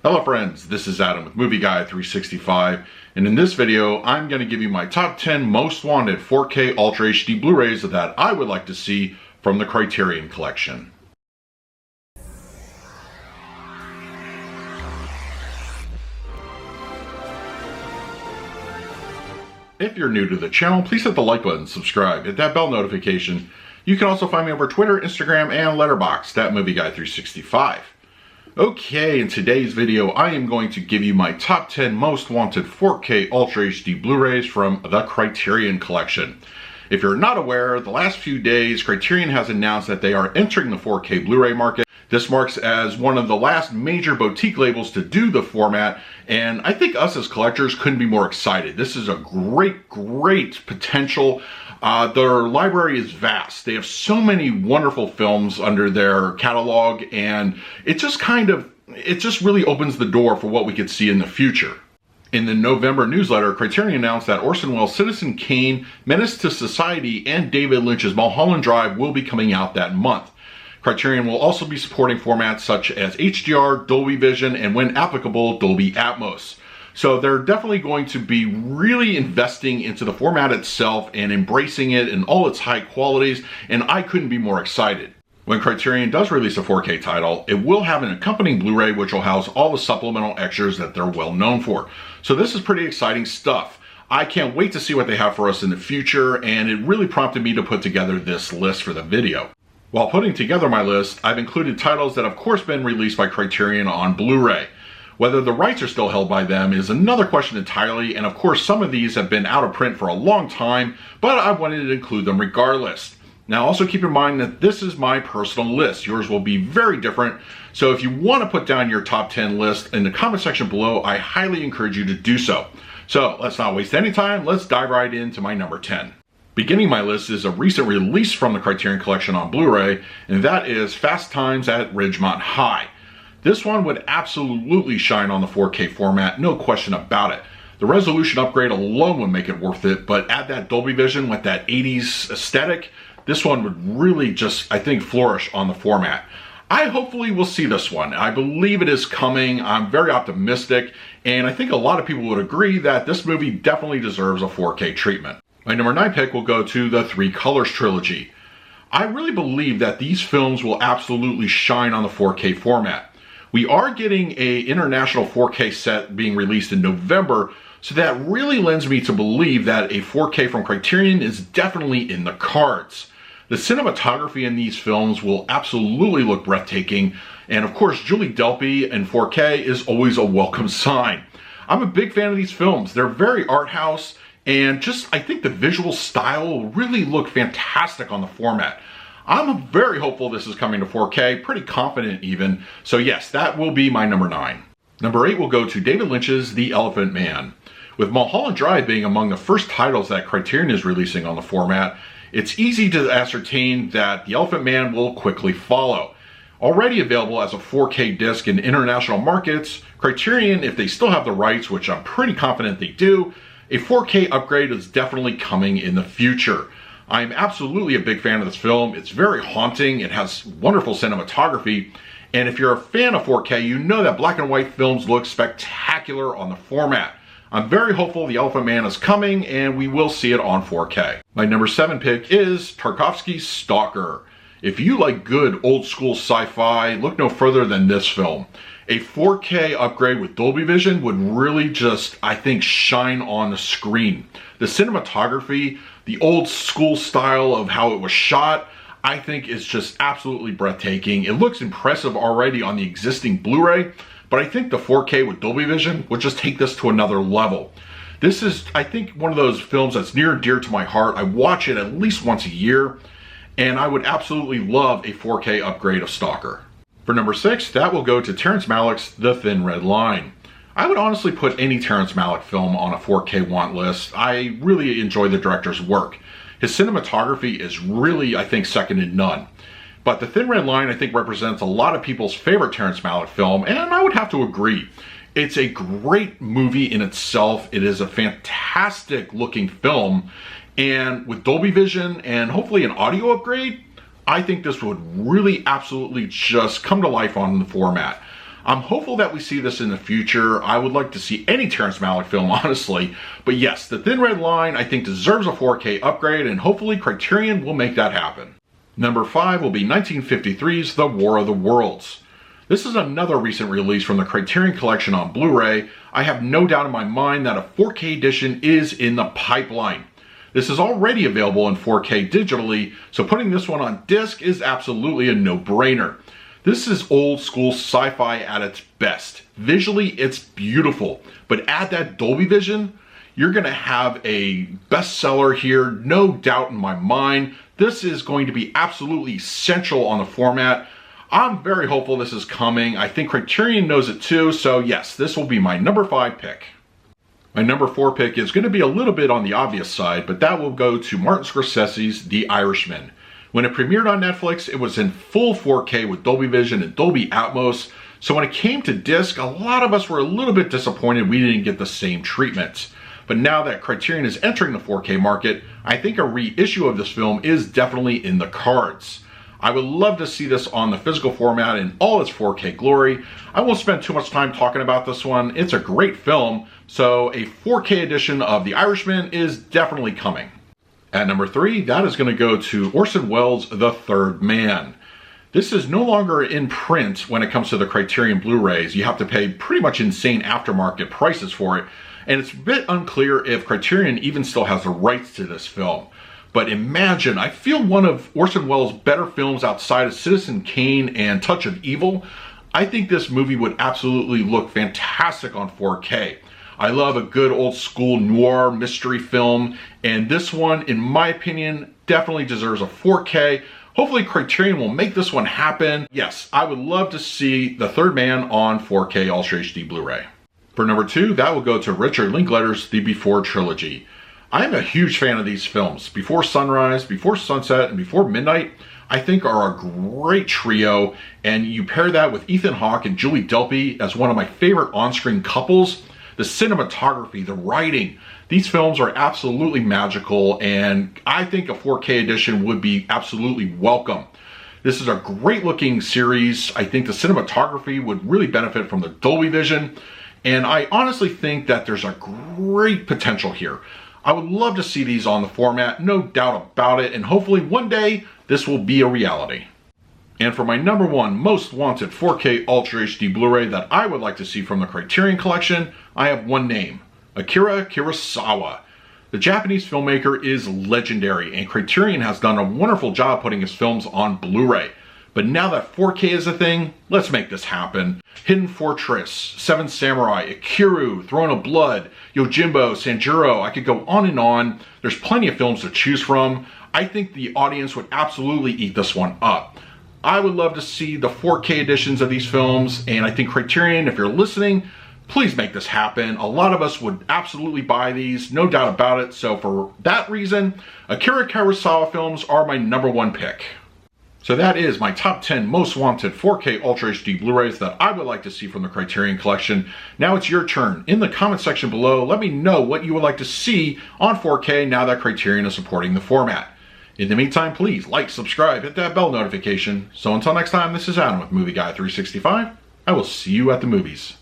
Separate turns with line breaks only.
Hello friends, this is Adam with Movie Guy 365, and in this video I'm going to give you my top 10 most wanted 4K Ultra HD Blu-rays that I would like to see from the Criterion Collection. If you're new to the channel, please hit the like button, subscribe, hit that bell notification. You can also find me over Twitter, Instagram, and Letterboxd at Movie Guy 365. Okay, in today's video, I am going to give you my top 10 most wanted 4K Ultra HD Blu-rays from the Criterion Collection. If you're not aware, the last few days, Criterion has announced that they are entering the 4K Blu-ray market. This marks as one of the last major boutique labels to do the format, and I think us as collectors couldn't be more excited. This is a great potential. Their library is vast. They have so many wonderful films under their catalog, and it just really opens the door for what we could see in the future. In the November newsletter, Criterion announced that Orson Welles' Citizen Kane, Menace to Society, and David Lynch's Mulholland Drive will be coming out that month. Criterion will also be supporting formats such as HDR, Dolby Vision, and when applicable, Dolby Atmos. So they're definitely going to be really investing into the format itself and embracing it in all its high qualities, and I couldn't be more excited. When Criterion does release a 4K title, it will have an accompanying Blu-ray which will house all the supplemental extras that they're well known for. So this is pretty exciting stuff. I can't wait to see what they have for us in the future, and it really prompted me to put together this list for the video. While putting together my list, I've included titles that have of course been released by Criterion on Blu-ray. Whether the rights are still held by them is another question entirely, and of course some of these have been out of print for a long time, but I wanted to include them regardless. Now also keep in mind that this is my personal list. Yours will be very different, so if you want to put down your top 10 list in the comment section below, I highly encourage you to do so. So let's not waste any time, let's dive right into my number 10. Beginning my list is a recent release from the Criterion Collection on Blu-ray, and that is Fast Times at Ridgemont High. This one would absolutely shine on the 4K format, no question about it. The resolution upgrade alone would make it worth it, but add that Dolby Vision with that 80s aesthetic, this one would really just, I think, flourish on the format. I hopefully will see this one. I believe it is coming. I'm very optimistic, and I think a lot of people would agree that this movie definitely deserves a 4K treatment. My number 9 pick will go to the Three Colors trilogy. I really believe that these films will absolutely shine on the 4K format. We are getting an international 4K set being released in November, so that really lends me to believe that a 4K from Criterion is definitely in the cards. The cinematography in these films will absolutely look breathtaking, and of course Julie Delpy in 4K is always a welcome sign. I'm a big fan of these films. They're very art house, and I think the visual style will really look fantastic on the format. I'm very hopeful this is coming to 4K, pretty confident even. So yes, that will be my number 9. Number 8 will go to David Lynch's The Elephant Man. With Mulholland Drive being among the first titles that Criterion is releasing on the format, it's easy to ascertain that The Elephant Man will quickly follow. Already available as a 4K disc in international markets, Criterion, if they still have the rights, which I'm pretty confident they do, a 4K upgrade is definitely coming in the future. I'm absolutely a big fan of this film. It's very haunting, it has wonderful cinematography, and if you're a fan of 4K, you know that black and white films look spectacular on the format. I'm very hopeful The Elephant Man is coming, and we will see it on 4K. My number 7 pick is Tarkovsky's Stalker. If you like good old school sci-fi, look no further than this film. A 4K upgrade with Dolby Vision would really just, I think, shine on the screen. The cinematography, the old school style of how it was shot, I think is just absolutely breathtaking. It looks impressive already on the existing Blu-ray, but I think the 4K with Dolby Vision would just take this to another level. This is, I think, one of those films that's near and dear to my heart. I watch it at least once a year, and I would absolutely love a 4K upgrade of Stalker. For number 6, that will go to Terrence Malick's The Thin Red Line. I would honestly put any Terrence Malick film on a 4K want list. I really enjoy the director's work. His cinematography is really, I think, second to none. But The Thin Red Line, I think, represents a lot of people's favorite Terrence Malick film, and I would have to agree. It's a great movie in itself. It is a fantastic looking film, and with Dolby Vision and hopefully an audio upgrade, I think this would really absolutely just come to life on the format. I'm hopeful that we see this in the future. I would like to see any Terrence Malick film, honestly. But yes, The Thin Red Line, I think, deserves a 4K upgrade, and hopefully Criterion will make that happen. Number 5 will be 1953's The War of the Worlds. This is another recent release from the Criterion Collection on Blu-ray. I have no doubt in my mind that a 4K edition is in the pipeline. This is already available in 4K digitally, so putting this one on disc is absolutely a no-brainer. This is old school sci-fi at its best. Visually, it's beautiful, but add that Dolby Vision, you're gonna have a bestseller here, no doubt in my mind. This is going to be absolutely essential on the format. I'm very hopeful this is coming. I think Criterion knows it too, so yes, this will be my number 5 pick. My number 4 pick is going to be a little bit on the obvious side, but that will go to Martin Scorsese's The Irishman. When it premiered on Netflix, it was in full 4K with Dolby Vision and Dolby Atmos, so when it came to disc, a lot of us were a little bit disappointed we didn't get the same treatment. But now that Criterion is entering the 4K market, I think a reissue of this film is definitely in the cards. I would love to see this on the physical format in all its 4K glory. I won't spend too much time talking about this one. It's a great film, so a 4K edition of The Irishman is definitely coming. At number 3, that is going to go to Orson Welles' The Third Man. This is no longer in print when it comes to the Criterion Blu-rays. You have to pay pretty much insane aftermarket prices for it, and it's a bit unclear if Criterion even still has the rights to this film. But imagine, I feel one of Orson Welles' better films outside of Citizen Kane and Touch of Evil. I think this movie would absolutely look fantastic on 4K. I love a good old school noir mystery film, and this one, in my opinion, definitely deserves a 4K. Hopefully Criterion will make this one happen. Yes, I would love to see The Third Man on 4K Ultra HD Blu-ray. For number 2, that will go to Richard Linklater's The Before Trilogy. I'm a huge fan of these films. Before Sunrise, Before Sunset, and Before Midnight, I think are a great trio, and you pair that with Ethan Hawke and Julie Delpy as one of my favorite on-screen couples. The cinematography, the writing, these films are absolutely magical, and I think a 4K edition would be absolutely welcome. This is a great looking series. I think the cinematography would really benefit from the Dolby Vision, and I honestly think that there's a great potential here. I would love to see these on the format, no doubt about it, and hopefully one day this will be a reality. And for my number 1 most wanted 4K Ultra HD Blu-ray that I would like to see from the Criterion Collection, I have one name: Akira Kurosawa. The Japanese filmmaker is legendary, and Criterion has done a wonderful job putting his films on Blu-ray. But now that 4K is a thing, let's make this happen. Hidden Fortress, Seven Samurai, Ikiru, Throne of Blood, Yojimbo, Sanjuro, I could go on and on. There's plenty of films to choose from. I think the audience would absolutely eat this one up. I would love to see the 4K editions of these films, and I think Criterion, if you're listening, please make this happen. A lot of us would absolutely buy these, no doubt about it. So for that reason, Akira Kurosawa films are my number 1 pick. So that is my top 10 most wanted 4K Ultra HD Blu-rays that I would like to see from the Criterion Collection. Now it's your turn. In the comment section below, let me know what you would like to see on 4K now that Criterion is supporting the format. In the meantime, please like, subscribe, hit that bell notification. So until next time, this is Adam with Movie Guy 365. I will see you at the movies.